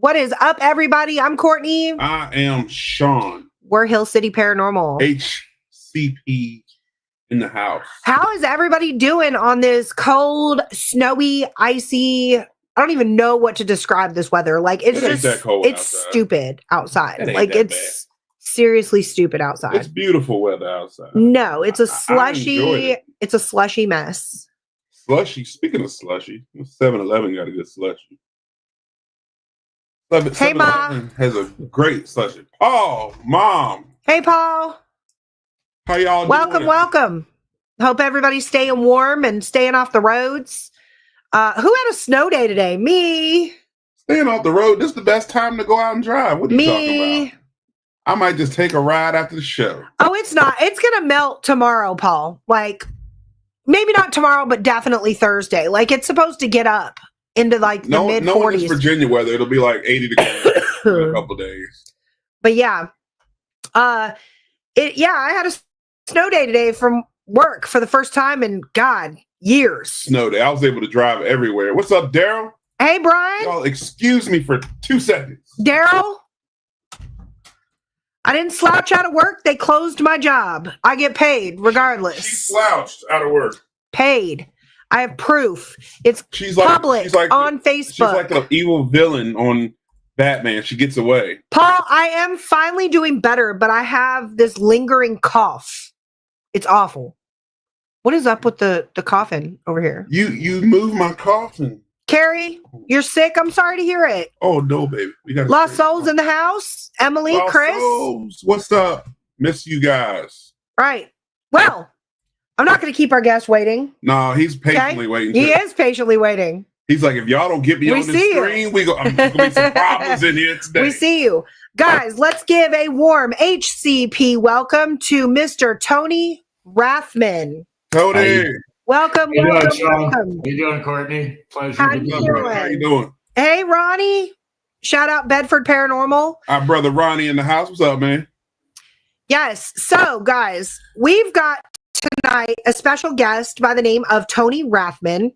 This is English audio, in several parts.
What is up, everybody? I'm Courtney. I am Sean. We're Hill City Paranormal. HCP in the house. How is everybody doing on this cold, snowy, icy? I don't even know what to describe this weather. Like it's just that cold it's outside. stupid outside. Like it's bad. Seriously stupid outside. It's beautiful weather outside. No, it's a slushy. It's a slushy mess. Slushy. Speaking of slushy, 7-Eleven got a good slushy. Hey, Ma. Has a great slushy. Paul, Mom. Hey, Paul. How y'all doing? Welcome. Hope everybody's staying warm and staying off the roads. Who had a snow day today? Me. Staying off the road. This is the best time to go out and drive. What are you talking about? I might just take a ride after the show. Oh, it's not. It's going to melt tomorrow, Paul. Like, maybe not tomorrow, but definitely Thursday. Like, it's supposed to get up into like the mid 40s. No, it's Virginia weather. It'll be like 80 degrees in a couple days. But yeah. I had a snow day today from work for the first time in, God, years. Snow day. I was able to drive everywhere. What's up, Daryl? Hey, Brian. Y'all excuse me for 2 seconds. Daryl? I didn't slouch out of work. They closed my job. I get paid regardless. She slouched out of work. Paid. I have proof. It's public on Facebook. She's like an evil villain on Batman. She gets away. Paul, I am finally doing better, but I have this lingering cough. It's awful. What is up with the coffin over here? You moved my coffin. Carrie, you're sick? I'm sorry to hear it. Oh, no, baby. We got Lost Souls in the house. Emily, Lost Chris. Souls. What's up? Miss you guys. Right. Well, I'm not going to keep our guest waiting. No, he's patiently waiting. He is patiently waiting. He's like, if y'all don't get me on the screen, I'm going to be some problems in here today. We see you. Guys, let's give a warm HCP welcome to Mr. Tony Rathman. Tony. Welcome, welcome. How you doing, Courtney? Pleasure to be here. How you doing? Hey, Ronnie. Shout out Bedford Paranormal. Our brother Ronnie in the house. What's up, man? Yes. So, guys, we've got tonight a special guest by the name of Tony Rathman.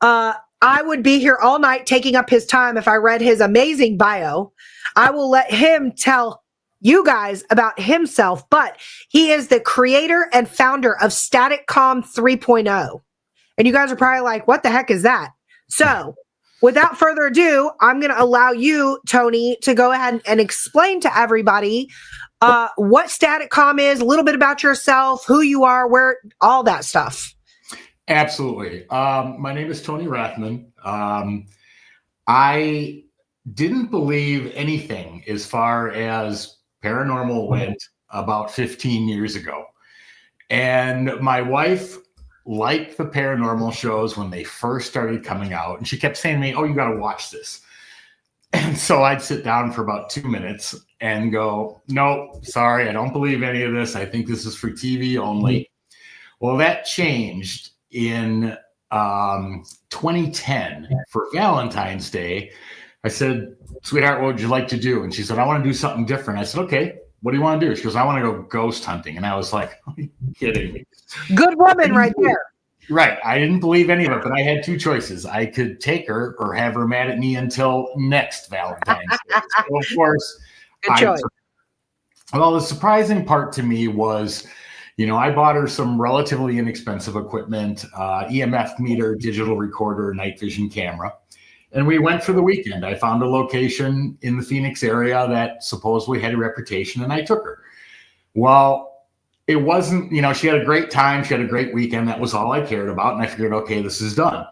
I would be here all night taking up his time if I read his amazing bio. I will let him tell you guys about himself, but he is the creator and founder of Staticom 3.0. And you guys are probably like, what the heck is that? So without further ado, I'm going to allow you, Tony, to go ahead and explain to everybody what Staticom is, a little bit about yourself, who you are, where, all that stuff. Absolutely. My name is Tony Rathman. I didn't believe anything as far as paranormal went about 15 years ago. And my wife liked the paranormal shows when they first started coming out. And she kept saying to me, oh, you got to watch this. And so I'd sit down for about 2 minutes and go, no, sorry, I don't believe any of this. I think this is for TV only. Well, that changed in 2010 for Valentine's Day. I said, sweetheart, what would you like to do? And she said, I want to do something different. I said, okay, what do you want to do? She goes, I want to go ghost hunting. And I was like, are you kidding me? Good woman right there. Right. I didn't believe any of it, but I had two choices. I could take her or have her mad at me until next Valentine's Day. So of course, good choice. Well, the surprising part to me was, I bought her some relatively inexpensive equipment, EMF meter, digital recorder, night vision camera. And we went for the weekend. I found a location in the Phoenix area that supposedly had a reputation, and I took her. Well, it wasn't, she had a great time. She had a great weekend. That was all I cared about. And I figured, okay, this is done.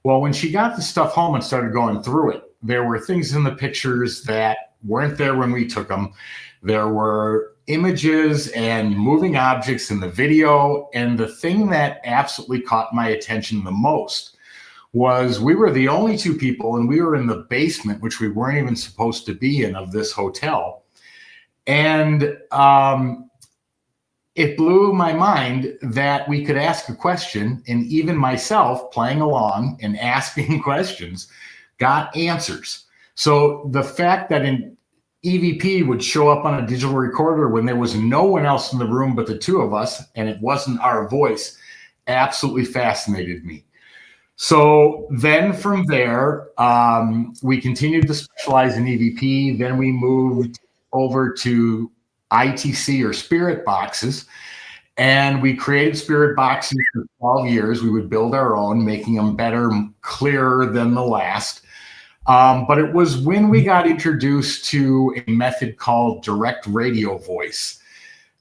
Well, when she got the stuff home and started going through it, there were things in the pictures that weren't there when we took them. There were images and moving objects in the video. And the thing that absolutely caught my attention the most was we were the only two people, and we were in the basement, which we weren't even supposed to be in, of this hotel. And it blew my mind that we could ask a question, and even myself playing along and asking questions got answers. So the fact that an EVP would show up on a digital recorder when there was no one else in the room but the two of us, and it wasn't our voice, absolutely fascinated me. So then from there, we continued to specialize in EVP. Then we moved over to ITC or spirit boxes. And we created spirit boxes for 12 years. We would build our own, making them better, clearer than the last. But it was when we got introduced to a method called direct radio voice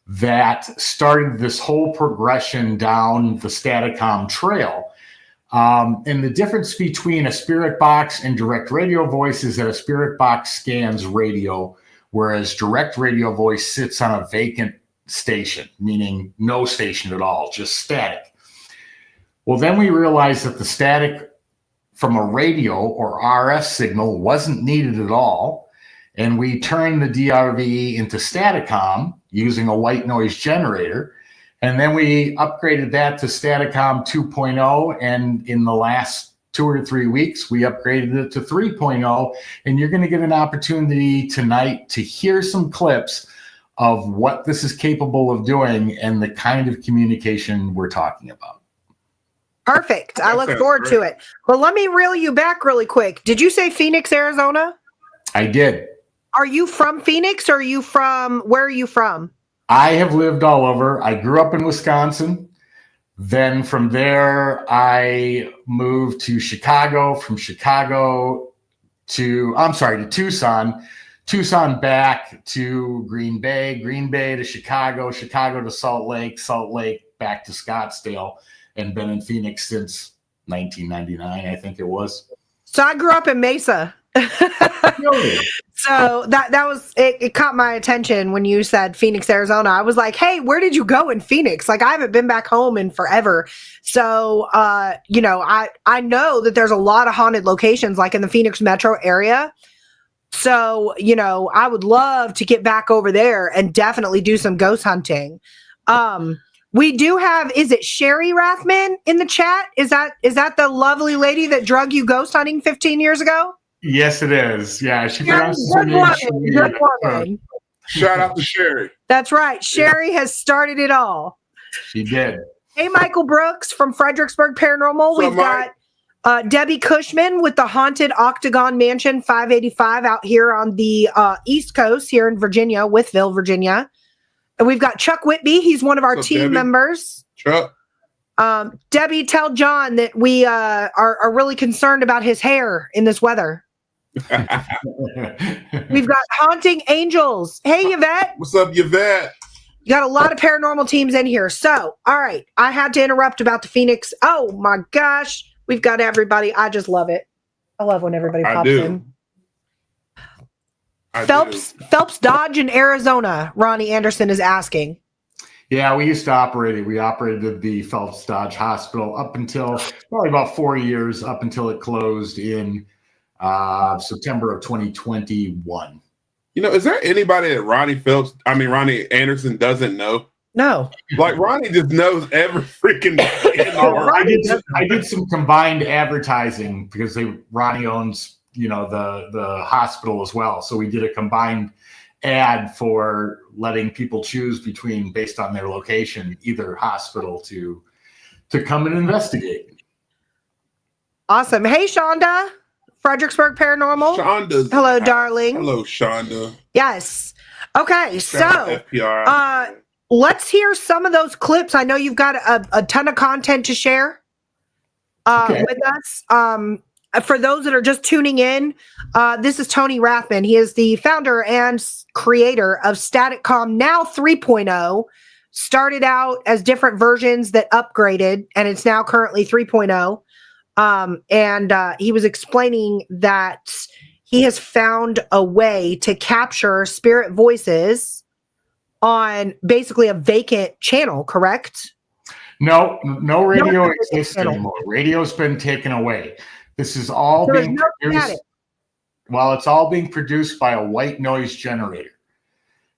that started this whole progression down the Staticom trail. And the difference between a spirit box and direct radio voice is that a spirit box scans radio, whereas direct radio voice sits on a vacant station, meaning no station at all, just static. Well, then we realized that the static from a radio or RF signal wasn't needed at all. And we turned the DRV into Staticom using a white noise generator. And then we upgraded that to Staticom 2.0. And in the last 2 or 3 weeks, we upgraded it to 3.0. And you're going to get an opportunity tonight to hear some clips of what this is capable of doing and the kind of communication we're talking about. Perfect. I look forward to it. But let me reel you back really quick. Did you say Phoenix, Arizona? I did. Are you from Phoenix or are you from, where are you from? I have lived all over. I grew up in Wisconsin. Then from there, I moved to Chicago, from Chicago to Tucson. Tucson back to Green Bay, Green Bay to Chicago, Chicago to Salt Lake, Salt Lake back to Scottsdale, and been in Phoenix since 1999, I think it was. So I grew up in Mesa. Really? So that was it caught my attention when you said Phoenix, Arizona. I was like, hey, where did you go in Phoenix? Like, I haven't been back home in forever. So I know that there's a lot of haunted locations like in the Phoenix metro area. So, I would love to get back over there and definitely do some ghost hunting. We do have, is it Sherry Rathman in the chat? Is that the lovely lady that drug you ghost hunting 15 years ago? Yes, it is. Yeah, she pronounces her name. Shout out to Sherry. That's right. Sherry has started it all. She did. Hey, Michael Brooks from Fredericksburg Paranormal. We've got Debbie Cushman with the Haunted Octagon Mansion 585 out here on the East Coast here in Virginia, Withville, Virginia. And we've got Chuck Whitby. He's one of our team members. Chuck. Debbie, tell John that we are really concerned about his hair in this weather. We've got Haunting Angels. Hey, Yvette. What's up, Yvette? You got a lot of paranormal teams in here. So, all right. I had to interrupt about the Phoenix. Oh, my gosh. We've got everybody. I just love it. I love when everybody pops in. Phelps Dodge in Arizona, Ronnie Anderson is asking. Yeah, we used to operate it. We operated the Phelps Dodge Hospital up until probably about 4 years, up until it closed in September of 2021. Is there anybody that Ronnie Anderson doesn't know? No. Like, Ronnie just knows every freaking day in the world. I did some combined advertising because Ronnie owns, the hospital as well. So we did a combined ad for letting people choose between, based on their location, either hospital to come and investigate. Awesome. Hey, Shonda, Fredericksburg Paranormal. Shonda's. Hello, darling. Hello, Shonda. Yes. Okay, so let's hear some of those clips. I know you've got a ton of content to share with us. For those that are just tuning in, this is Tony Rathman. He is the founder and creator of Staticom, now 3.0. Started out as different versions that upgraded, and it's now currently 3.0. And he was explaining that he has found a way to capture spirit voices on basically a vacant channel, correct? No radio exists anymore. Radio's been taken away. This is all being produced. Well, it's all being produced by a white noise generator.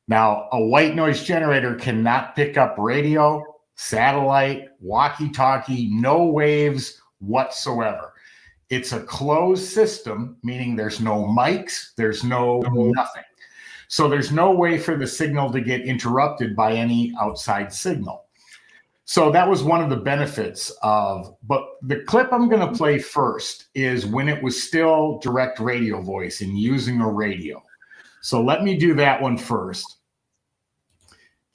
Now, a white noise generator cannot pick up radio, satellite, walkie-talkie, no waves whatsoever. It's a closed system, meaning there's no mics, there's no nothing. So there's no way for the signal to get interrupted by any outside signal. So that was one of the benefits of, but the clip I'm going to play first is when it was still direct radio voice and using a radio. So let me do that one first.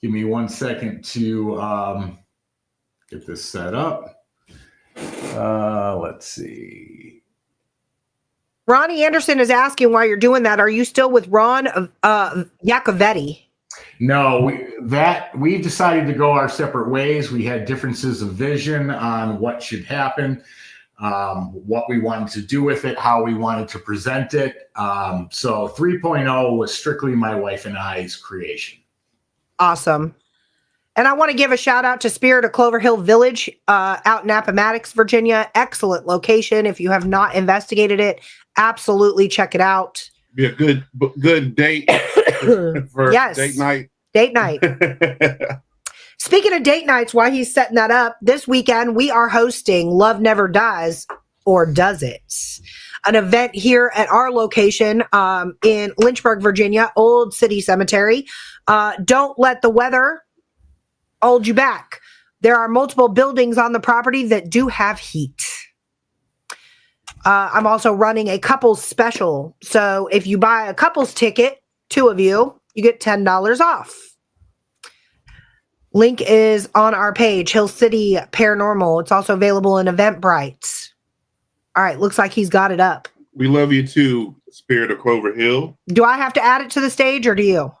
Give me 1 second to get this set up. Let's see. Ronnie Anderson is asking why you're doing that. Are you still with Ron Iacovetti? No, we've decided to go our separate ways. We had differences of vision on what should happen, what we wanted to do with it, how we wanted to present it. So 3.0 was strictly my wife and I's creation. Awesome. And I want to give a shout out to Spirit of Clover Hill Village out in Appomattox, Virginia. Excellent location. If you have not investigated it, absolutely check it out. Be a good date for date night. Date night. Speaking of date nights, while he's setting that up, this weekend we are hosting Love Never Dies, or Does It? An event here at our location in Lynchburg, Virginia, Old City Cemetery. Don't let the weather hold you back. There are multiple buildings on the property that do have heat. I'm also running a couples special. So if you buy a couples ticket, 2 of you, you get $10 off. Link is on our page, Hill City Paranormal. It's also available in Eventbrite. All right, looks like he's got it up. We love you too, Spirit of Clover Hill. Do I have to add it to the stage or do you?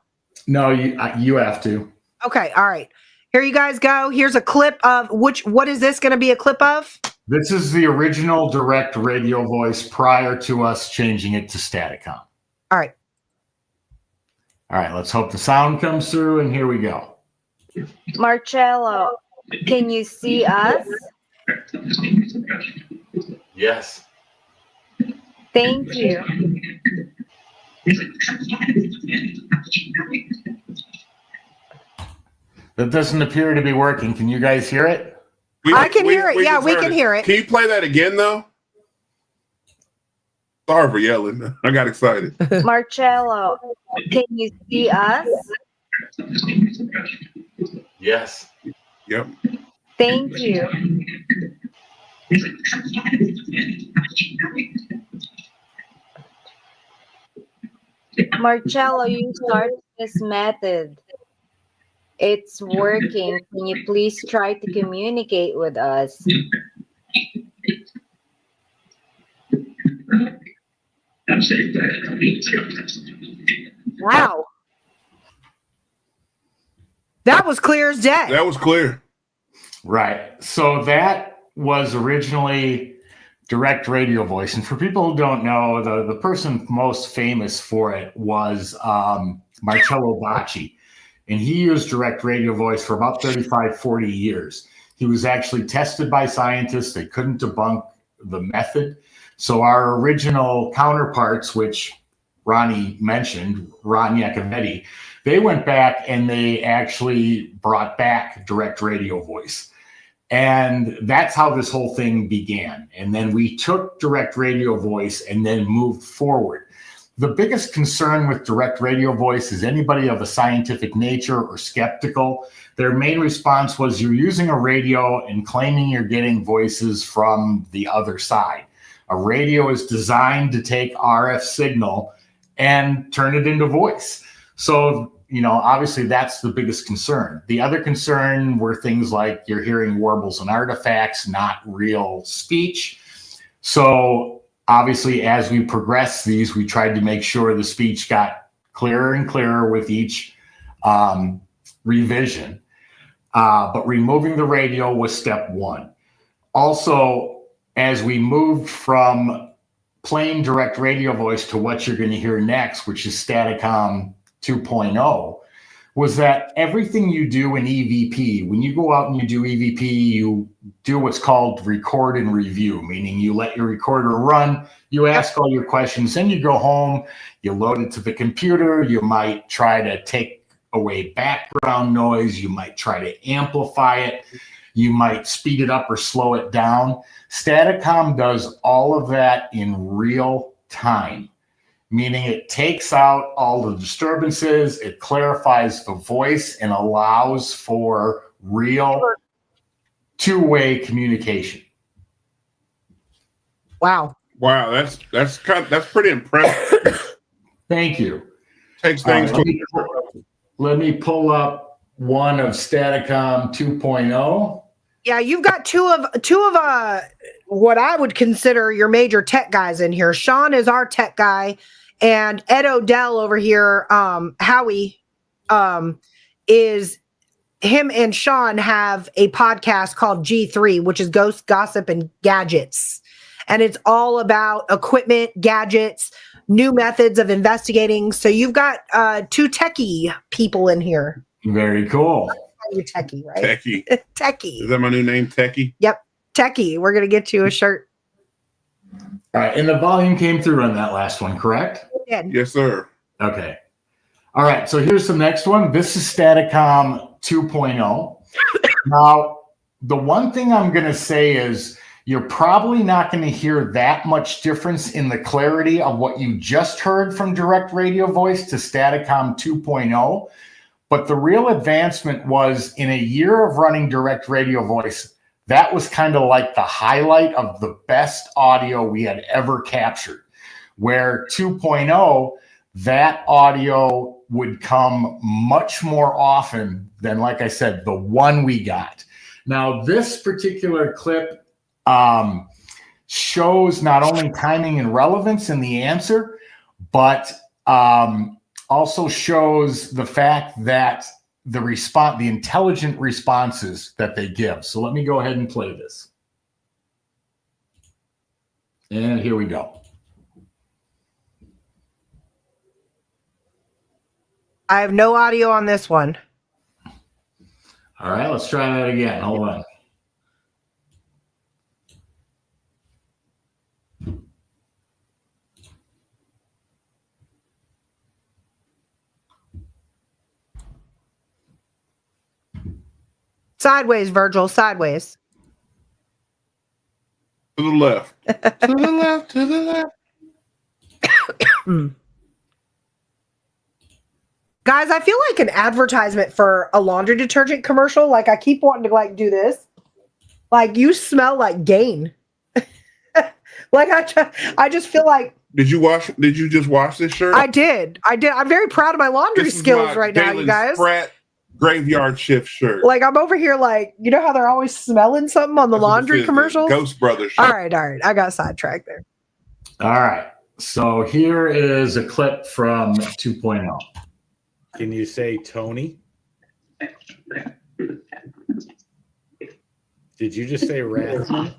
No, you have to. Okay, all right. Here you guys go. Here's a clip of what is this going to be a clip of? This is the original direct radio voice prior to us changing it to Staticom. All right. All right, let's hope the sound comes through, and here we go. Marcello, can you see us? Yes. Thank you. That doesn't appear to be working. Can you guys hear it? I can hear it. Yeah, we can hear it. Can you play that again, though? Sorry for yelling. I got excited. Marcello, can you see us? Yes. Yep. Thank you. Marcello, you started this method. It's working. Can you please try to communicate with us? Wow. That was clear as day. That was clear. Right. So that was originally direct radio voice. And for people who don't know, the person most famous for it was Marcello Bacci. And he used direct radio voice for about 35, 40 years. He was actually tested by scientists. They couldn't debunk the method. So our original counterparts, which Ronnie mentioned, Ron Iacovetti, they went back and they actually brought back direct radio voice. And that's how this whole thing began. And then we took direct radio voice and then moved forward. The biggest concern with direct radio voice is anybody of a scientific nature or skeptical. Their main response was you're using a radio and claiming you're getting voices from the other side. A radio is designed to take RF signal and turn it into voice. So, obviously that's the biggest concern. The other concern were things like you're hearing warbles and artifacts, not real speech. So obviously, as we progressed these, we tried to make sure the speech got clearer and clearer with each revision. But removing the radio was step one. Also, as we moved from plain direct radio voice to what you're going to hear next, which is Staticom 2.0, was that everything you do in EVP, when you go out and you do EVP, you do what's called record and review, meaning you let your recorder run, you ask all your questions, then you go home, you load it to the computer, you might try to take away background noise, you might try to amplify it, you might speed it up or slow it down. Staticom does all of that in real time, meaning it takes out all the disturbances, it clarifies the voice and allows for real two-way communication. Wow. Wow, that's pretty impressive. Thank you. Takes things let me pull up one of Staticom 2.0. Yeah, you've got two of what I would consider your major tech guys in here. Sean is our tech guy, and Ed Odell over here, Howie, is him and Sean have a podcast called G3, which is Ghost Gossip and Gadgets. And it's all about equipment, gadgets, new methods of investigating. So you've got two techie people in here. Very cool. You're techie, right? Techie. Techie. Is that my new name, Techie? Yep. Techie. We're going to get you a shirt. All right. And the volume came through on that last one, correct? Yes, sir. Okay. All right. So here's the next one. This is Staticom 2.0. Now, the one thing I'm going to say is you're probably not going to hear that much difference in the clarity of what you just heard from direct radio voice to Staticom 2.0. But the real advancement was in a year of running direct radio voice, that was kind of like the highlight of the best audio we had ever captured. Where 2.0, that audio would come much more often than, like I said, the one we got. Now, this particular clip shows not only timing and relevance in the answer, but also shows the fact that the intelligent responses that they give. So let me go ahead and play this. And here we go. I have no audio on this one. All right, let's try that again. Hold on. Sideways, Virgil, sideways. To the left. To the left, to the left. Guys, I feel like an advertisement for a laundry detergent commercial. Like I keep wanting to do this. Like you smell like Gain. Like I just feel like. Did you just wash this shirt? I did. I'm very proud of my laundry skills right now, you guys. Sprat graveyard shift shirt. Like I'm over here, you know how they're always smelling something on the laundry commercials? Ghost Brothers shirt. All right. I got sidetracked there. All right. So here is a clip from 2.0. Can you say Tony? Did you just say Rathman?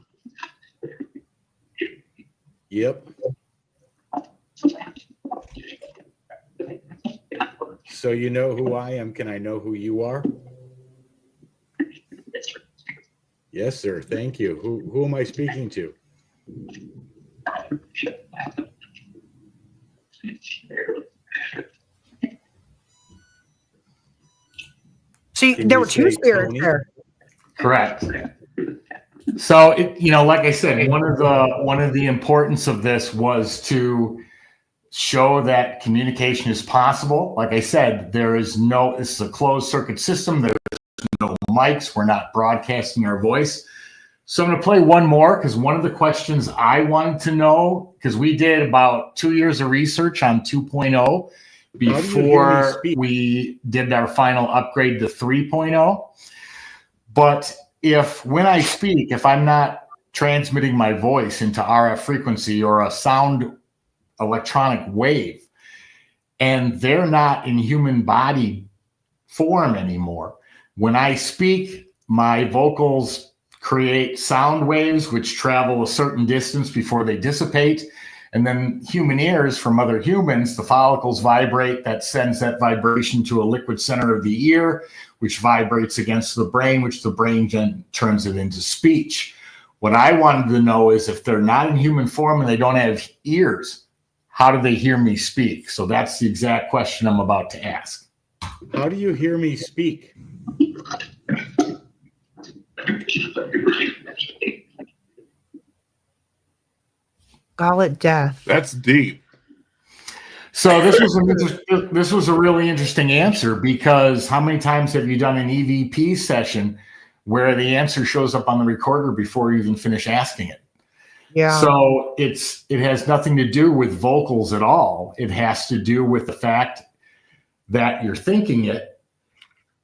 Yep. So you know who I am. Can I know who you are? Yes, sir. Thank you. Who am I speaking to? See, there were two spirits there. Correct. So, like I said, one of the importance of this was to show that communication is possible. Like I said, this is a closed circuit system. There's no mics. We're not broadcasting our voice. So I'm going to play one more because one of the questions I wanted to know, because we did about 2 years of research on 2.0 before we did our final upgrade to 3.0. But when I speak, if I'm not transmitting my voice into RF frequency or a sound electronic wave, and they're not in human body form anymore, when I speak, my vocals create sound waves which travel a certain distance before they dissipate. And then human ears from other humans, the follicles vibrate, that sends that vibration to a liquid center of the ear, which vibrates against the brain, which the brain then turns it into speech. What I wanted to know is if they're not in human form and they don't have ears, how do they hear me speak? So that's the exact question I'm about to ask. How do you hear me speak? Call it death. That's deep. So this was a really interesting answer, because how many times have you done an EVP session where the answer shows up on the recorder before you even finish asking it. Yeah. So it has nothing to do with vocals at all. It has to do with the fact that you're thinking it,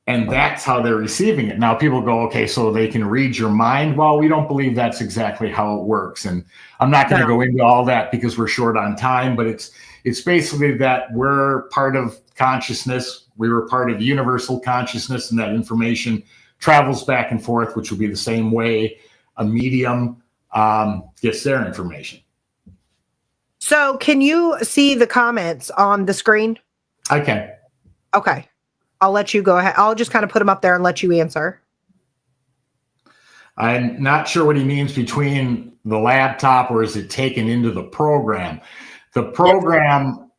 and that's how they're receiving it. Now people go, okay, so they can read your mind. Well, we don't believe that's exactly how it works. And I'm not going to go into all that because we're short on time, but it's basically that we're part of consciousness. We were part of universal consciousness, and that information travels back and forth, which will be the same way a medium gets their information. So can you see the comments on the screen? I can. Okay. I'll let you go ahead. I'll just kind of put them up there and let you answer. I'm not sure what he means between the laptop or is it taken into the program. The program.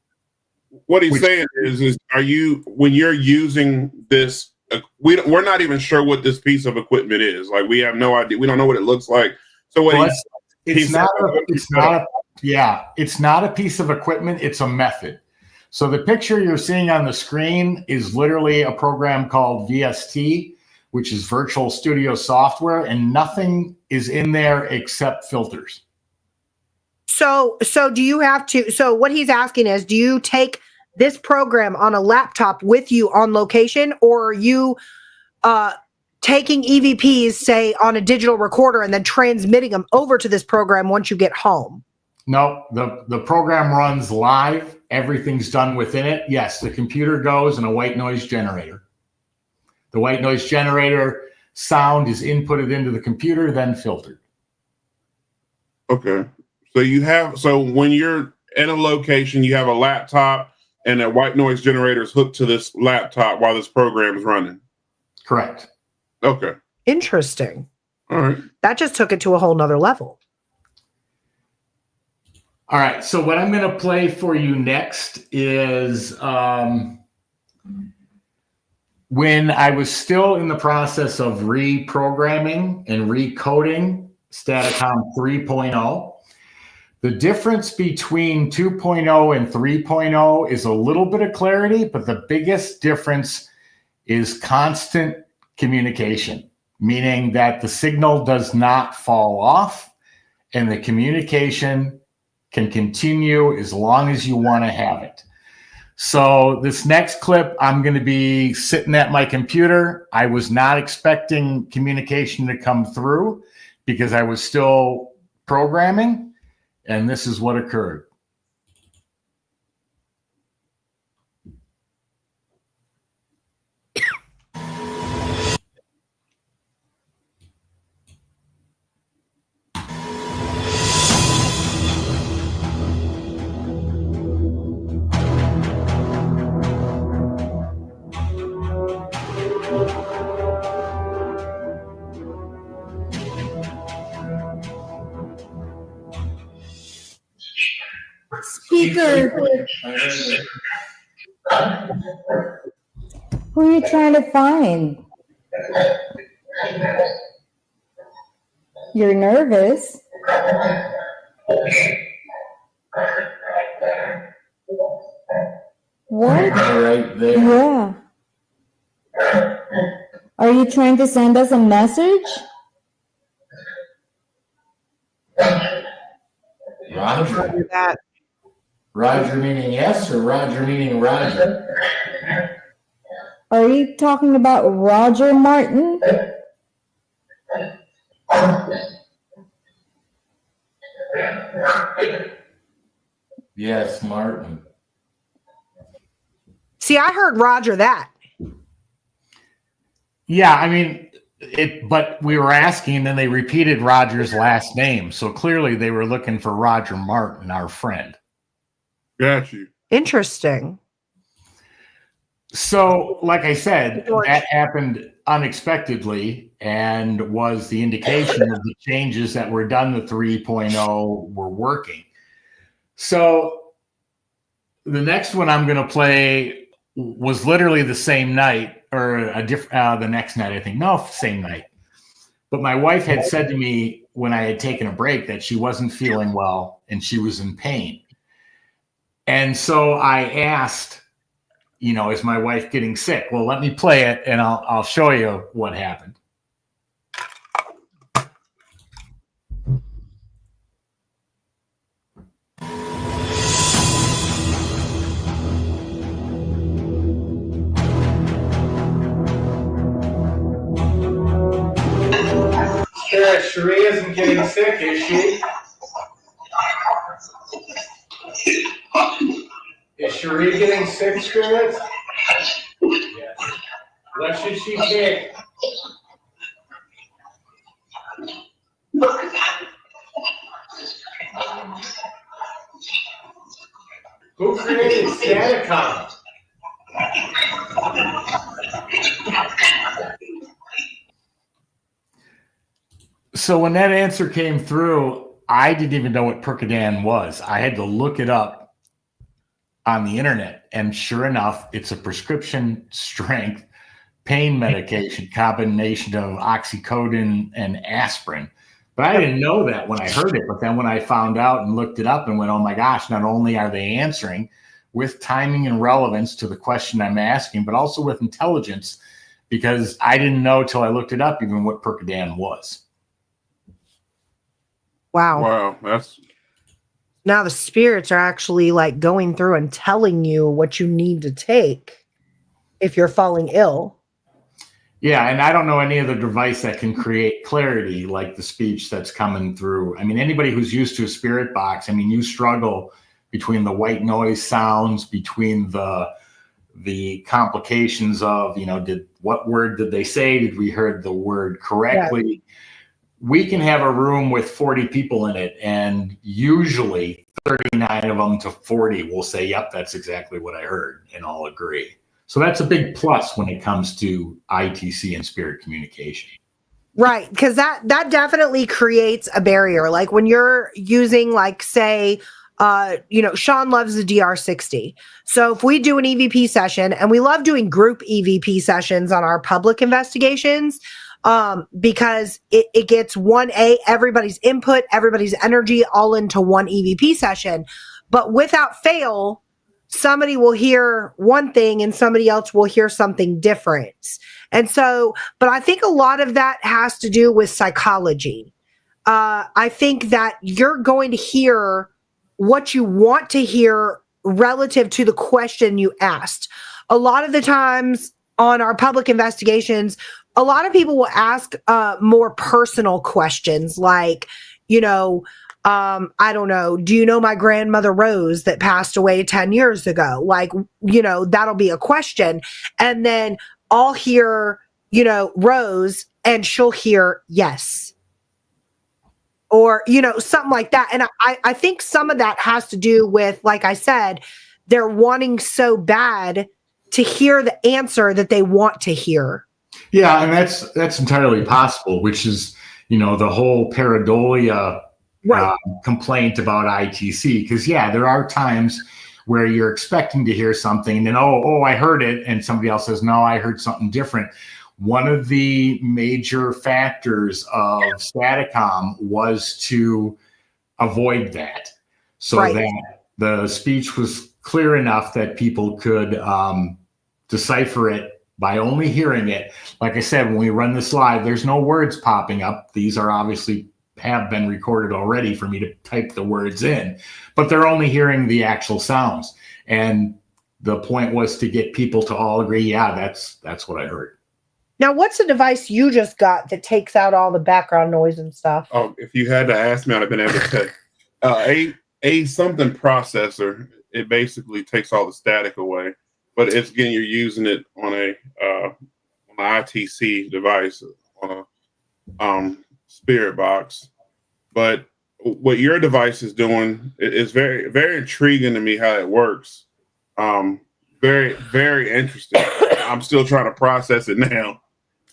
What he's saying is are you, when you're using this, we're not even sure what this piece of equipment is. Like, we have no idea. We don't know what it looks like. So what it's not a piece of equipment. It's a method. So the picture you're seeing on the screen is literally a program called VST, which is virtual studio software, and nothing is in there except filters. So do you have to, so what he's asking is, do you take this program on a laptop with you on location, or are you taking EVPs, say, on a digital recorder and then transmitting them over to this program once you get home? No, the program runs live. Everything's done within it. Yes, the computer goes in a white noise generator. The white noise generator sound is inputted into the computer, then filtered. Okay. So when you're in a location, you have a laptop and a white noise generator is hooked to this laptop while this program is running. Correct. Okay. Interesting. All right. That just took it to a whole nother level. All right. So what I'm going to play for you next is when I was still in the process of reprogramming and recoding Staticom 3.0. The difference between 2.0 and 3.0 is a little bit of clarity, but the biggest difference is constant communication, meaning that the signal does not fall off and the communication can continue as long as you want to have it. So this next clip, I'm going to be sitting at my computer. I was not expecting communication to come through because I was still programming, and this is what occurred. Speaker. Who are you trying to find? You're nervous. What? Right there. Yeah. Are you trying to send us a message? Roger. That. Roger meaning yes or Roger meaning Roger? Are you talking about Roger Martin? Yes, Martin. See, I heard Roger that. Yeah, I mean, but we were asking, and then they repeated Roger's last name. So clearly they were looking for Roger Martin, our friend. Got you. Interesting. So, like I said, that happened unexpectedly and was the indication of the changes that were done to 3.0 were working. So the next one I'm going to play was literally the same night, or the next night, I think. No, same night. But my wife had said to me when I had taken a break that she wasn't feeling well and she was in pain. And so I asked, is my wife getting sick? Well, let me play it and I'll show you what happened. Cherie isn't getting sick, is she? Is Cherie getting sick, Spirits? Yes. What should she take? Who created Staticom? So when that answer came through, I didn't even know what Percodan was. I had to look it up on the internet, and sure enough, it's a prescription strength pain medication, combination of oxycodone and aspirin. But I didn't know that when I heard it. But then when I found out and looked it up and went, oh my gosh, not only are they answering with timing and relevance to the question I'm asking, but also with intelligence, because I didn't know till I looked it up even what Percodan was. Wow. That's Now the spirits are actually like going through and telling you what you need to take if you're falling ill. Yeah, and I don't know any other device that can create clarity like the speech that's coming through. I mean, anybody who's used to a spirit box, I mean, you struggle between the white noise sounds, between the complications of, you know, what word did they say? Did we heard the word correctly? Yeah. We can have a room with 40 people in it, and usually 39 of them to 40 will say, yep, that's exactly what I heard, and all agree. So that's a big plus when it comes to ITC and spirit communication. Right, because that definitely creates a barrier. Like when you're using, like, say, Sean loves the DR60. So if we do an EVP session, and we love doing group EVP sessions on our public investigations, because it gets 1A, everybody's input, everybody's energy all into one EVP session. But without fail, somebody will hear one thing and somebody else will hear something different. And so, but I think a lot of that has to do with psychology. I think that you're going to hear what you want to hear relative to the question you asked. A lot of the times on our public investigations, a lot of people will ask more personal questions like, I don't know, do you know my grandmother Rose that passed away 10 years ago? Like, that'll be a question. And then I'll hear, Rose, and she'll hear yes. Or, something like that. And I think some of that has to do with, like I said, they're wanting so bad to hear the answer that they want to hear. Yeah, and that's entirely possible, which is, the whole pareidolia complaint about ITC. Because, there are times where you're expecting to hear something and then, I heard it. And somebody else says, no, I heard something different. One of the major factors of Staticom was to avoid that, so that the speech was clear enough that people could decipher it by only hearing it. Like I said, when we run this live, there's no words popping up. These are obviously have been recorded already for me to type the words in, but they're only hearing the actual sounds. And the point was to get people to all agree, yeah, that's what I heard. Now, what's the device you just got that takes out all the background noise and stuff? Oh, if you had to ask me, I'd have been able to say a something processor. It basically takes all the static away, but it's again you're using it on an ITC device on a spirit box. But what your device is doing is very, very intriguing to me how it works. Very, very interesting. I'm still trying to process it now.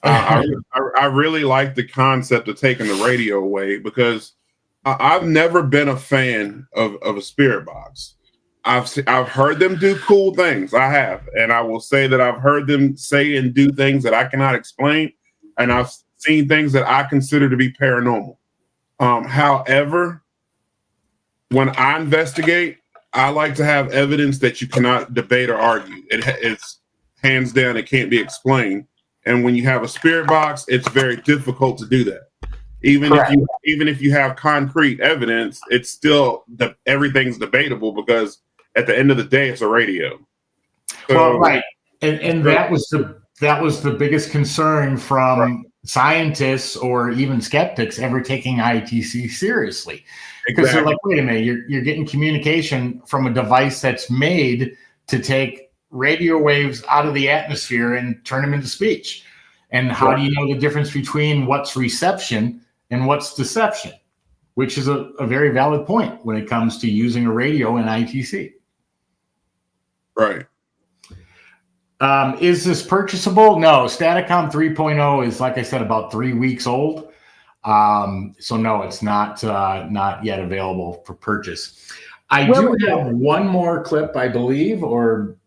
I really like the concept of taking the radio away because I've never been a fan of a spirit box. I've heard them do cool things. I have, and I will say that I've heard them say and do things that I cannot explain, and I've seen things that I consider to be paranormal. However, when I investigate, I like to have evidence that you cannot debate or argue. It's hands down, it can't be explained. And when you have a spirit box, it's very difficult to do that. Even if you have concrete evidence, it's still everything's debatable because at the end of the day, it's a radio. So, well, right, and that was the biggest concern from scientists or even skeptics ever taking ITC seriously. Because they're like, wait a minute, you're getting communication from a device that's made to take radio waves out of the atmosphere and turn them into speech. And how do you know the difference between what's reception and what's deception? Which is a very valid point when it comes to using a radio in ITC. Right. Is this purchasable? No. Staticom 3.0 is, like I said, about 3 weeks old. So no, it's not yet available for purchase. I do have one more clip, I believe, or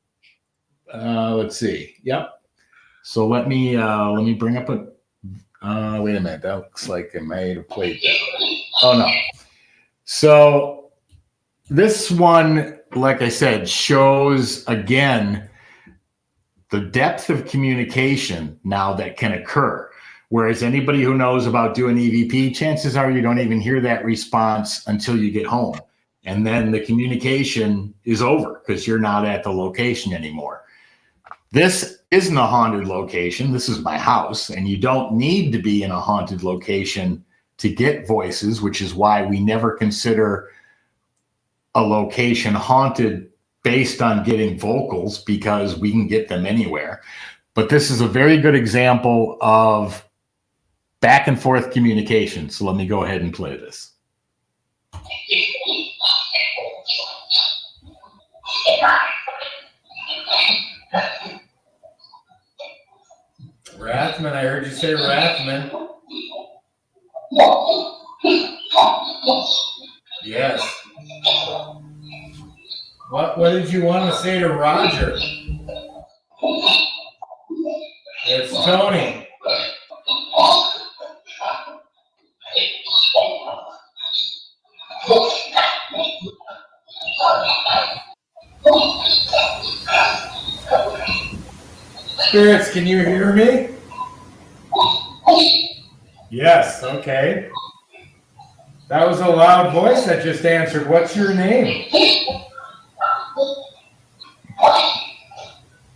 let's see. Yep. So let me bring up a. Wait a minute. That looks like I might have played that. Oh no. So this one, like I said, shows again the depth of communication now that can occur. Whereas anybody who knows about doing EVP, chances are you don't even hear that response until you get home. And then the communication is over because you're not at the location anymore. This isn't a haunted location. This is my house. And you don't need to be in a haunted location to get voices, which is why we never consider a location haunted based on getting vocals, because we can get them anywhere. But this is a very good example of back and forth communication. So let me go ahead and play this. Rathman, I heard you say Rathman. Yes. What did you want to say to Roger? It's Tony. Spirits, can you hear me? Yes, okay. That was a loud voice that just answered. What's your name?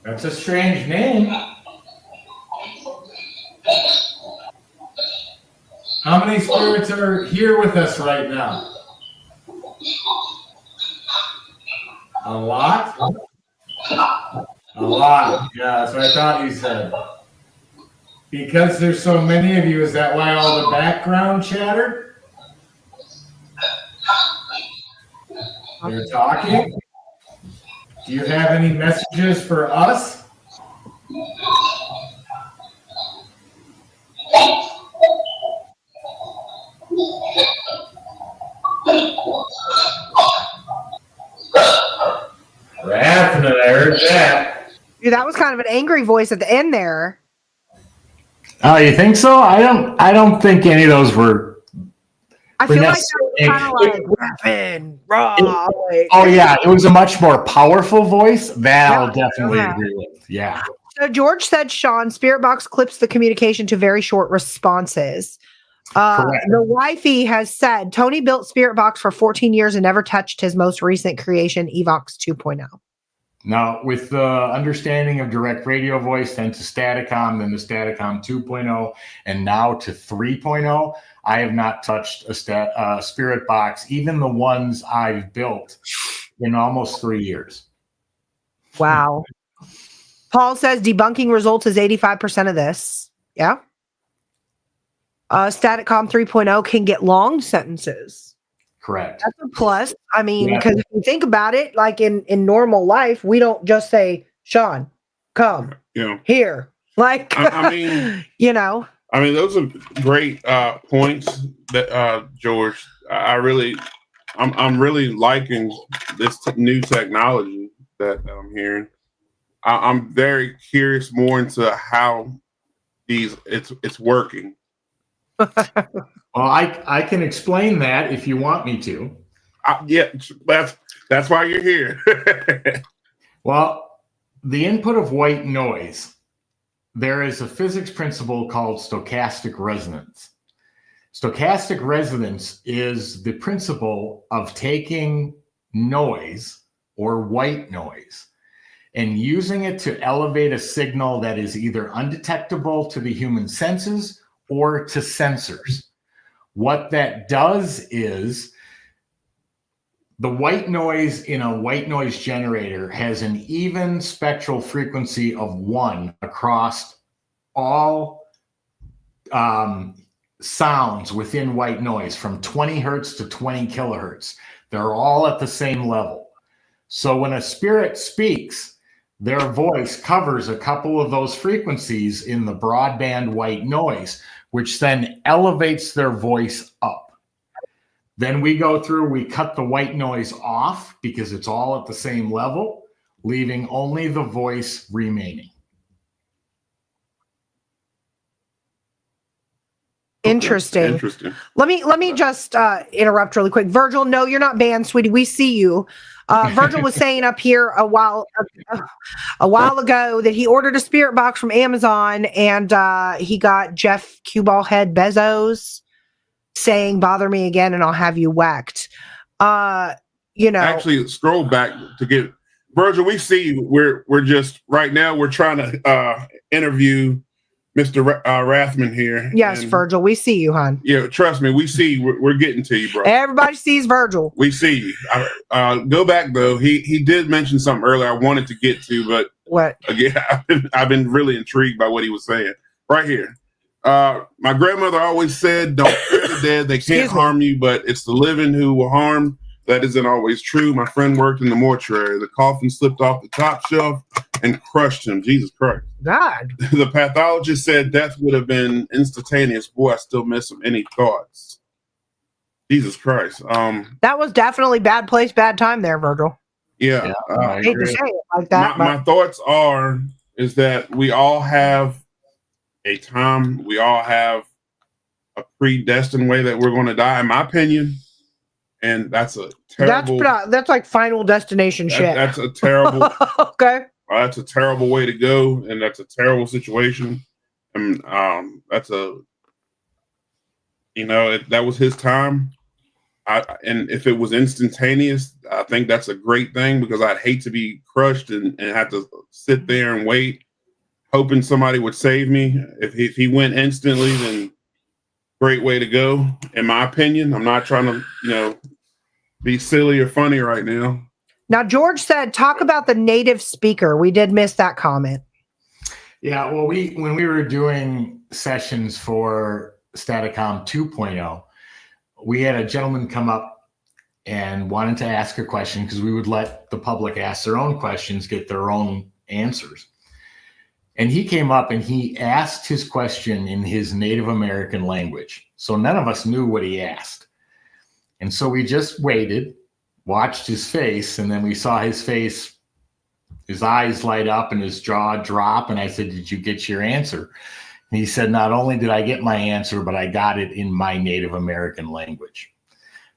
That's a strange name. How many spirits are here with us right now? A lot? A lot. Yeah, that's what I thought you said. Because there's so many of you, is that why all the background chatter? They're talking? Do you have any messages for us? Rathman, I heard that. Dude, that was kind of an angry voice at the end there. Oh, you think so? I don't think any of those were. I feel like that was kind of like rapping, raw. Oh yeah, it was a much more powerful voice. That I'll definitely agree with. Yeah. So George said, Sean, Spirit Box clips the communication to very short responses. The wifey has said Tony built Spirit Box for 14 years and never touched his most recent creation, Evox 2.0. Now, with the understanding of direct radio voice, then to Staticom, then to Staticom 2.0, and now to 3.0, I have not touched a Spirit Box, even the ones I've built, in almost 3 years. Wow. Paul says debunking results is 85% of this. Yeah. Staticom 3.0 can get long sentences. Correct. That's a plus. I mean, because if you think about it, like in normal life, we don't just say, Sean, come here. Like, I mean, I mean, those are great points that George. I'm really liking this new technology that I'm hearing. I'm very curious more into how it's working. Well, I can explain that if you want me to. Yeah, that's why you're here. Well, the input of white noise, there is a physics principle called stochastic resonance. Stochastic resonance is the principle of taking noise or white noise and using it to elevate a signal that is either undetectable to the human senses or to sensors. What that does is the white noise in a white noise generator has an even spectral frequency of 1 across all sounds within white noise from 20 hertz to 20 kilohertz. They're all at the same level. So when a spirit speaks, their voice covers a couple of those frequencies in the broadband white noise, which then elevates their voice up. Then we go through, we cut the white noise off because it's all at the same level, leaving only the voice remaining. Interesting. Interesting. Let me just interrupt really quick. Virgil, no, you're not banned, sweetie. We see you. Virgil was saying up here a while ago that he ordered a spirit box from Amazon and he got Jeff Cueballhead Bezos saying, "Bother me again, and I'll have you whacked." Actually, scroll back to get Virgil. We see you. We're just right now. We're trying to interview Mr. Rathman here. Yes, and, Virgil, we see you, hon. Yeah, trust me, we see you. We're getting to you, bro. Everybody sees Virgil. We see you. Go back though. He did mention something earlier I wanted to get to, but What? again, I've been really intrigued by what he was saying. Right here. My grandmother always said, "Don't fear the dead; they can't harm you, but it's the living who will harm." That isn't always true. My friend worked in the mortuary. The coffin slipped off the top shelf and crushed him. Jesus Christ! God. The pathologist said death would have been instantaneous. Boy, I still miss him. Any thoughts? Jesus Christ! That was definitely bad place, bad time there, Virgil. Yeah, I hate to say it like that. My thoughts is that we all have a time. We all have a predestined way that we're going to die, in my opinion. And that's a terrible. That's like Final Destination shit. That's a terrible. Okay. That's a terrible way to go, and that's a terrible situation. And that's a. That was his time. And if it was instantaneous, I think that's a great thing because I'd hate to be crushed and have to sit there and wait, hoping somebody would save me. If he went instantly, then great way to go, in my opinion. I'm not trying to, be silly or funny right now. Now, George said, talk about the native speaker. We did miss that comment. Yeah, well, when we were doing sessions for Staticom 2.0, we had a gentleman come up and wanted to ask a question because we would let the public ask their own questions, get their own answers. And he came up and he asked his question in his Native American language. So none of us knew what he asked. And so we just waited, watched his face, and then we saw his face, his eyes light up and his jaw drop. And I said, "Did you get your answer?" And he said, "Not only did I get my answer, but I got it in my Native American language."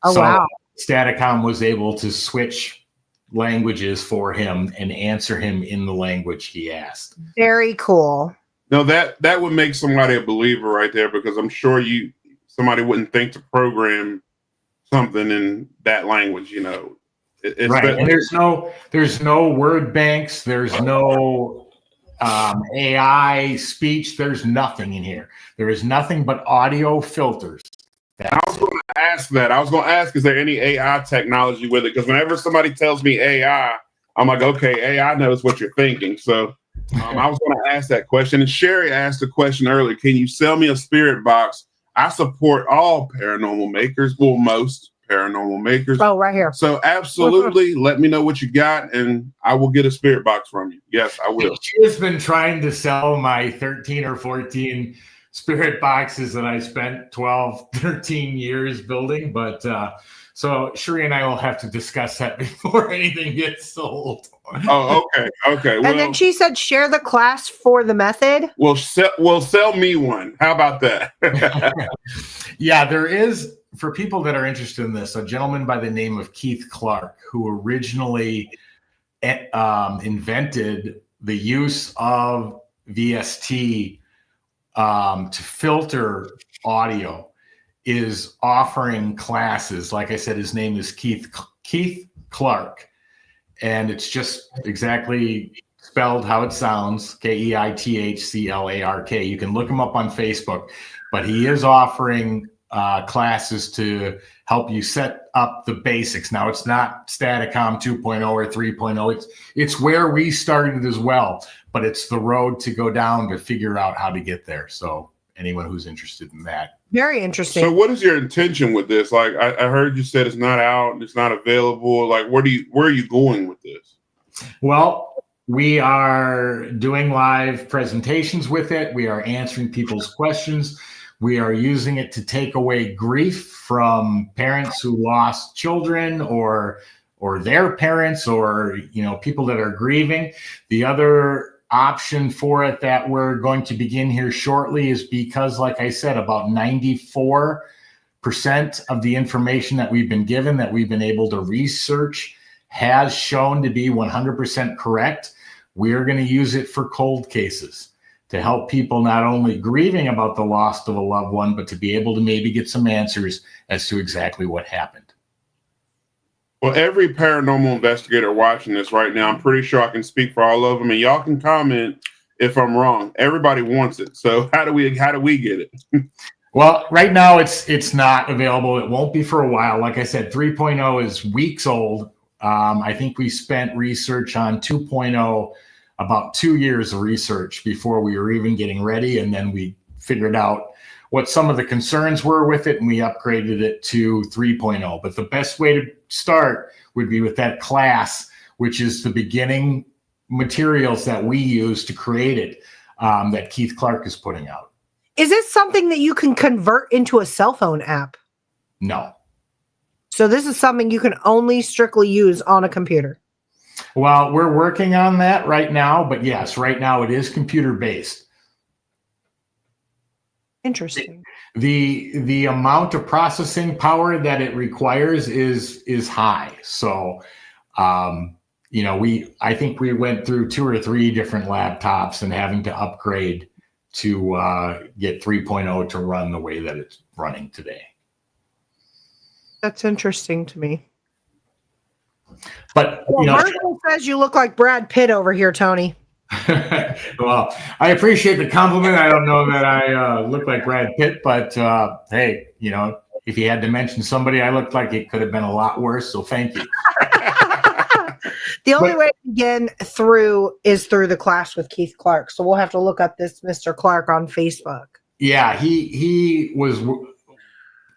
Oh, so wow. Staticom was able to switch languages for him and answer him in the language he asked. Very cool. No, that would make somebody a believer right there, because I'm sure somebody wouldn't think to program something in that language, Right. And there's no word banks, there's no AI speech, there's nothing in here. There is nothing but audio filters. I was going to ask that. I was going to ask, is there any AI technology with it? Because whenever somebody tells me AI, I'm like, okay, AI knows what you're thinking. So I was going to ask that question. And Sherry asked a question earlier. Can you sell me a spirit box? I support all paranormal makers. Well, most paranormal makers. Oh, right here. So absolutely, let me know what you got, and I will get a spirit box from you. Yes, I will. She has been trying to sell my 13 or 14 spirit boxes that I spent 12, 13 years building. But so Sherry and I will have to discuss that before anything gets sold. Oh, okay. Well, and then she said, share the class for the method. We'll sell me one. How about that? Yeah, there is, for people that are interested in this, a gentleman by the name of Keith Clark, who originally invented the use of VST to filter audio, is offering classes. Like I said, his name is Keith Clark, and it's just exactly spelled how it sounds, Keithclark. You can look him up on Facebook, but he is offering classes to help you set up the basics. Now, it's not Staticom 2.0 or 3.0. It's where we started as well, but it's the road to go down to figure out how to get there. So anyone who's interested in that. Very interesting. So what is your intention with this? Like, I heard you said it's not out, it's not available. Like, where are you going with this? Well, we are doing live presentations with it. We are answering people's questions. We are using it to take away grief from parents who lost children or their parents, or people that are grieving. The other option for it that we're going to begin here shortly is because, like I said, about 94% of the information that we've been given, that we've been able to research, has shown to be 100% correct. We're going to use it for cold cases to help people not only grieving about the loss of a loved one, but to be able to maybe get some answers as to exactly what happened. Well, every paranormal investigator watching this right now, I'm pretty sure I can speak for all of them, and y'all can comment if I'm wrong. Everybody wants it. So how do we get it? Well, right now it's not available. It won't be for a while. Like I said, 3.0 is weeks old. I think we spent research on 2.0, about 2 years of research before we were even getting ready. And then we figured out what some of the concerns were with it, and we upgraded it to 3.0. But the best way to start would be with that class, which is the beginning materials that we use to create it, that Keith Clark is putting out. Is this something that you can convert into a cell phone app? No. So this is something you can only strictly use on a computer? Well, we're working on that right now, but yes, right now it is computer-based. Interesting. The amount of processing power that it requires is high. So, I think we went through 2 or 3 different laptops and having to upgrade to get 3.0 to run the way that it's running today. That's interesting to me. But Marshall says you look like Brad Pitt over here, Tony. Well, I appreciate the compliment. I don't know that I look like Brad Pitt, but hey, if you had to mention somebody I looked like, it could have been a lot worse. So thank you. The only way to begin is through the class with Keith Clark. So we'll have to look up this Mr. Clark on Facebook. Yeah, he was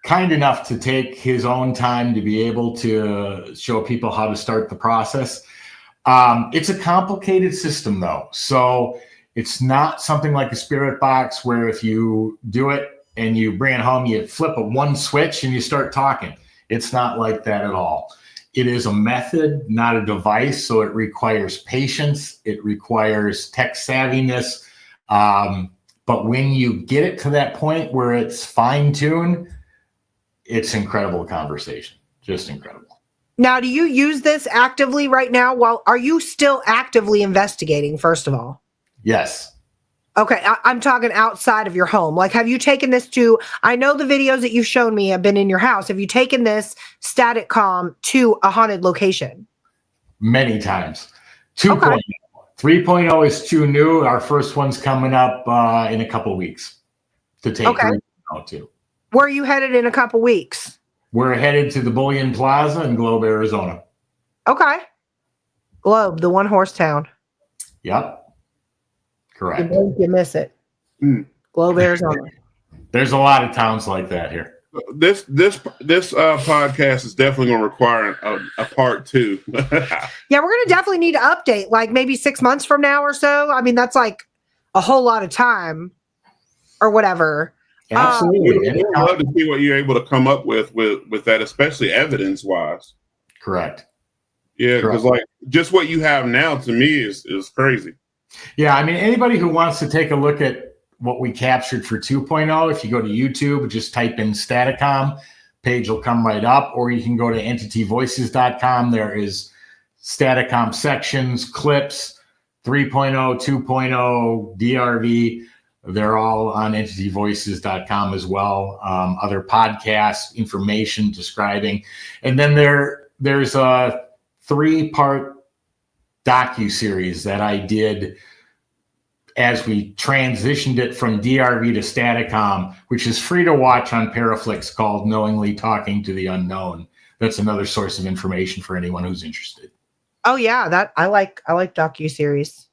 kind enough to take his own time to be able to show people how to start the process. It's a complicated system, though. So it's not something like a spirit box where if you do it and you bring it home, you flip one switch and you start talking. It's not like that at all. It is a method, not a device. So it requires patience. It requires tech savviness. But when you get it to that point where it's fine-tuned, it's incredible conversation. Just incredible. Now, do you use this actively right now? Are you still actively investigating, first of all? Yes. Okay, I'm talking outside of your home. Like, have you taken this I know the videos that you've shown me have been in your house. Have you taken this Staticom to a haunted location? Many times. 2.0. Okay. 3.0 is too new. Our first one's coming up in a couple of weeks to take 3.0 to. Where are you headed in a couple weeks? We're headed to the Bullion Plaza in Globe, Arizona. Okay. Globe, the one horse town. Yep. Correct. You miss it. Globe, Arizona. There's a lot of towns like that here. This podcast is definitely going to require a part 2. Yeah, we're going to definitely need to update, like maybe 6 months from now or so. I mean, that's like a whole lot of time or whatever. Absolutely. I'd love to see what you're able to come up with that, especially evidence-wise. Correct. Yeah, because like just what you have now to me is crazy. Yeah, I mean, anybody who wants to take a look at what we captured for 2.0, if you go to YouTube, just type in Staticom, page will come right up, or you can go to entityvoices.com. There is Staticom sections, clips, 3.0, 2.0, DRV. They're all on entityvoices.com as well. Other podcasts, information describing. And then there's a 3-part docu-series that I did as we transitioned it from DRV to Staticom, which is free to watch on Paraflix, called Knowingly Talking to the Unknown. That's another source of information for anyone who's interested. Oh yeah, that I like docu-series.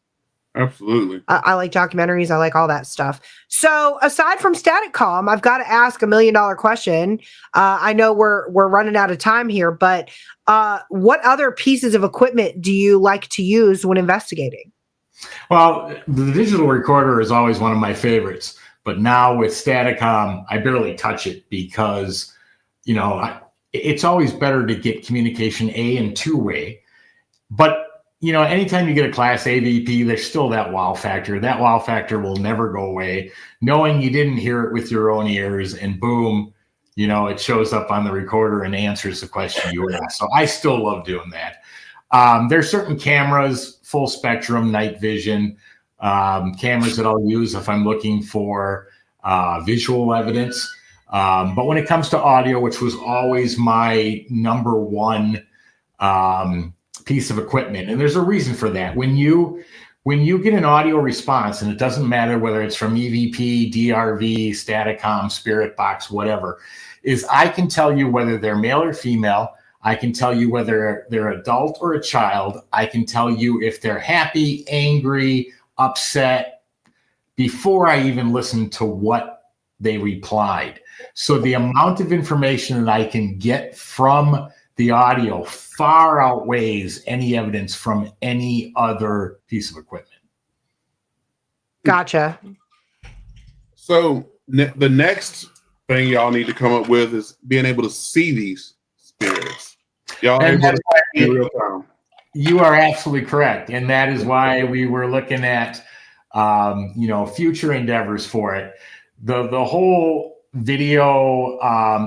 Absolutely. I like documentaries. I like all that stuff. So aside from Staticom, I've got to ask $1 million question. I know we're running out of time here, but what other pieces of equipment do you like to use when investigating? Well, the digital recorder is always one of my favorites, but now with Staticom, I barely touch it because, it's always better to get communication and two-way. But anytime you get a Class A VP, there's still that wow factor. That wow factor will never go away. Knowing you didn't hear it with your own ears and boom, it shows up on the recorder and answers the question you asked. So I still love doing that. There's certain cameras, full spectrum, night vision, cameras that I'll use if I'm looking for visual evidence. But when it comes to audio, which was always my number one piece of equipment, and there's a reason for that. When you get an audio response, and it doesn't matter whether it's from EVP, DRV, Staticom, Spirit Box, whatever, is I can tell you whether they're male or female. I can tell you whether they're adult or a child. I can tell you if they're happy, angry, upset, before I even listen to what they replied. So the amount of information that I can get from the audio far outweighs any evidence from any other piece of equipment. Gotcha. So the next thing y'all need to come up with is being able to see these spirits. Y'all able to see in real time. You are absolutely correct. And that is why we were looking at, future endeavors for it. The whole video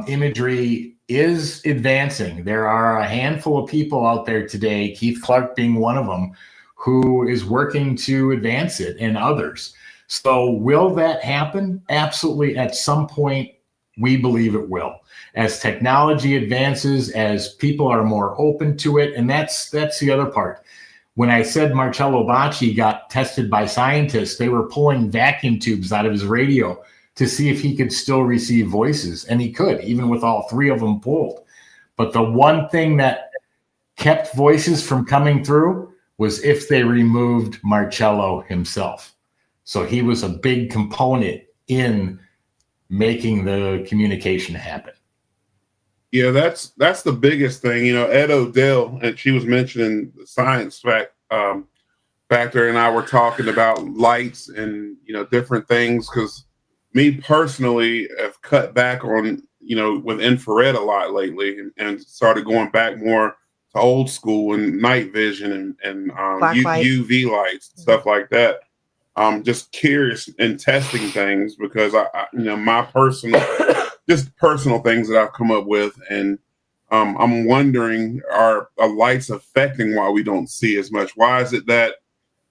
imagery is advancing. There are a handful of people out there today, Keith Clark being one of them, who is working to advance it, and others. So will that happen? Absolutely. At some point, we believe it will. As technology advances, as people are more open to it, and that's the other part. When I said Marcello Bacci got tested by scientists, they were pulling vacuum tubes out of his radio to see if he could still receive voices. And he could, even with all three of them pulled. But the one thing that kept voices from coming through was if they removed Marcello himself. So he was a big component in making the communication happen. Yeah, that's the biggest thing. Ed Odell, and she was mentioning the science factor, and I were talking about lights and different things, because me personally have cut back on with infrared a lot lately, and started going back more to old school and night vision and UV lights and stuff like that. I'm just curious and testing things, because I my personal things that I've come up with, and I'm wondering, are lights affecting why we don't see as much? Why is it that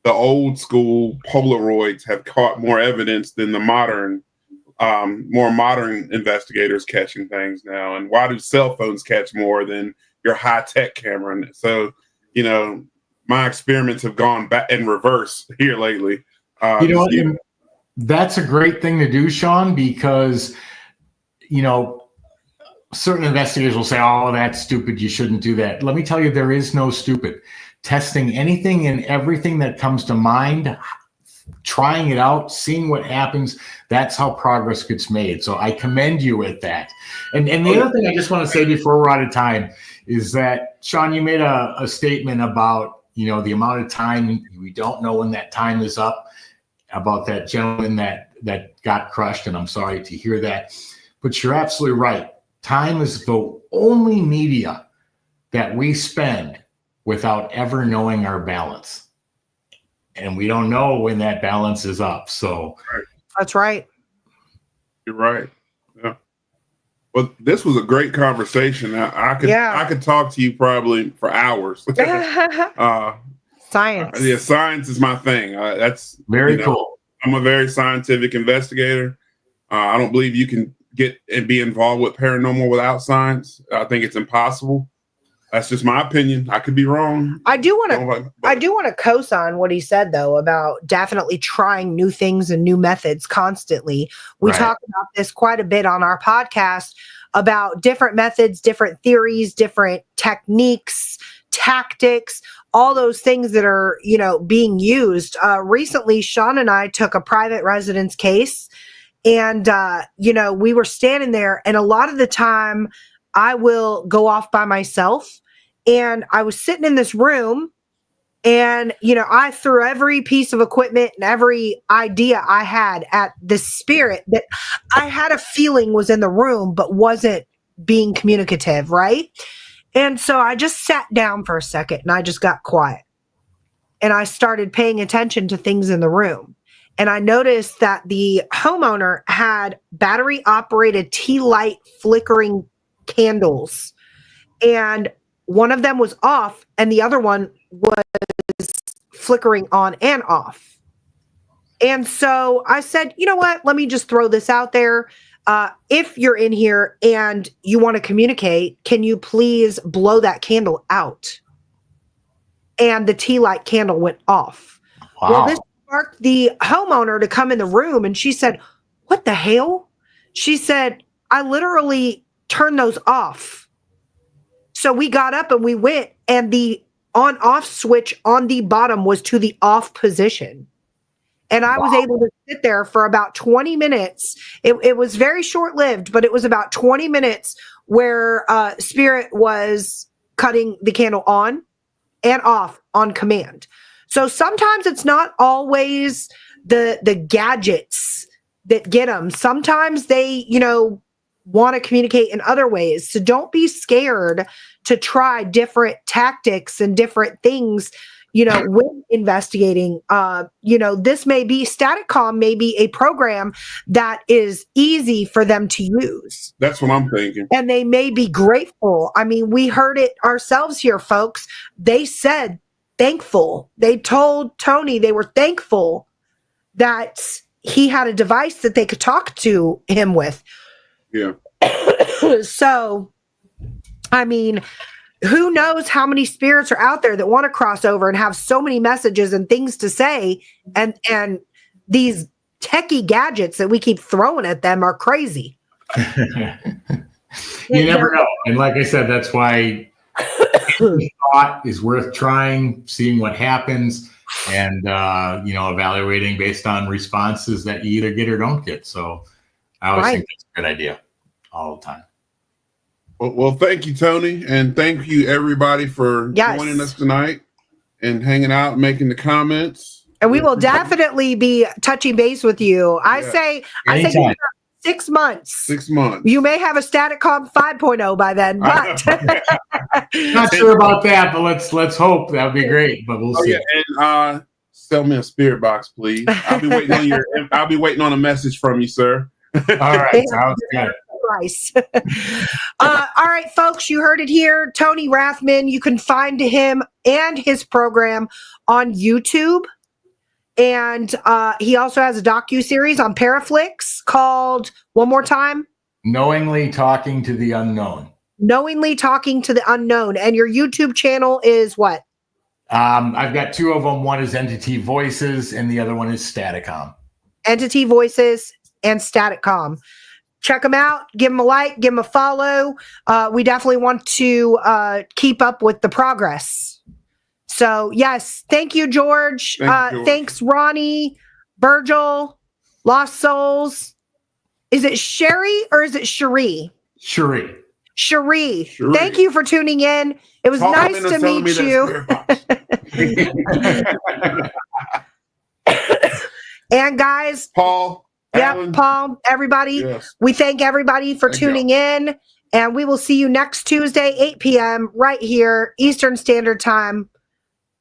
the old school Polaroids have caught more evidence than the more modern investigators catching things now? And why do cell phones catch more than your high-tech camera? And so, my experiments have gone back in reverse here lately. That's a great thing to do, Sean, because certain investigators will say, oh, that's stupid, you shouldn't do that. Let me tell you, there is no stupid. Testing anything and everything that comes to mind, trying it out, seeing what happens, that's how progress gets made. So I commend you with that. And the other thing I just want to say before we're out of time is that, Sean, you made a statement about, the amount of time, we don't know when that time is up, about that gentleman that got crushed, and I'm sorry to hear that. But you're absolutely right. Time is the only media that we spend without ever knowing our balance. And we don't know when that balance is up. So that's right. You're right. Yeah. Well, this was a great conversation. I could talk to you probably for hours. Science. Science is my thing. That's very cool. I'm a very scientific investigator. I don't believe you can get and be involved with paranormal without science. I think it's impossible. That's just my opinion. I could be wrong. I do want to co-sign what he said though about definitely trying new things and new methods constantly. We talk about this quite a bit on our podcast about different methods, different theories, different techniques, tactics, all those things that are, being used. Recently, Sean and I took a private residence case, and we were standing there, and a lot of the time I will go off by myself. And I was sitting in this room, and, I threw every piece of equipment and every idea I had at the spirit that I had a feeling was in the room, but wasn't being communicative, right? And so I just sat down for a second and I just got quiet. And I started paying attention to things in the room. And I noticed that the homeowner had battery operated tea light flickering candles. And one of them was off and the other one was flickering on and off. And so I said, you know what? Let me just throw this out there. If you're in here and you want to communicate, can you please blow that candle out? And the tea light candle went off. Wow. Well, this sparked the homeowner to come in the room, and she said, what the hell? She said, I literally turned those off. So we got up and we went, and the on-off switch on the bottom was to the off position. And I was able to sit there for about 20 minutes. It was very short-lived, but it was about 20 minutes where Spirit was cutting the candle on and off on command. So sometimes it's not always the gadgets that get them. Sometimes they, want to communicate in other ways. So don't be scared to try different tactics and different things, when investigating. This may be Staticom, may be a program that is easy for them to use. That's what I'm thinking. And they may be grateful. I mean, we heard it ourselves here, folks. They said thankful. They told Tony they were thankful that he had a device that they could talk to him with. Yeah. So, I mean, who knows how many spirits are out there that want to cross over and have so many messages and things to say, and these techie gadgets that we keep throwing at them are crazy. You never know. And like I said, that's why thought is worth trying, seeing what happens, and evaluating based on responses that you either get or don't get. So I always think that's a good idea all the time. Well, thank you, Tony, and thank you everybody for joining us tonight and hanging out, making the comments. And we will definitely be touching base with you. I say 6 months. 6 months. You may have a Staticom 5.0 by then, but not sure about that. But let's hope. That would be great. But we'll see. Yeah, and sell me a spirit box, please. I'll be waiting on a message from you, sir. All right, sounds good. Price. All right, folks, you heard it here. Tony Rathman. You can find him and his program on YouTube. And he also has a docuseries on Paraflix called, one more time, Knowingly Talking to the Unknown. Knowingly Talking to the Unknown. And your YouTube channel is what? I've got two of them. One is Entity Voices and the other one is Staticom. Entity Voices and Staticom. Check them out. Give them a like. Give them a follow. We definitely want to keep up with the progress. So, yes. Thank you, George. Thanks, Ronnie, Virgil, Lost Souls. Is it Sherry or is it Cherie? Cherie. Thank you for tuning in. It was nice to meet you. And guys, Paul. Yep, Paul, everybody. Yes. We thank everybody for tuning in. And we will see you next Tuesday, 8 p.m. right here, Eastern Standard Time.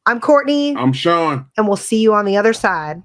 I'm Courtney. I'm Sean. And we'll see you on the other side.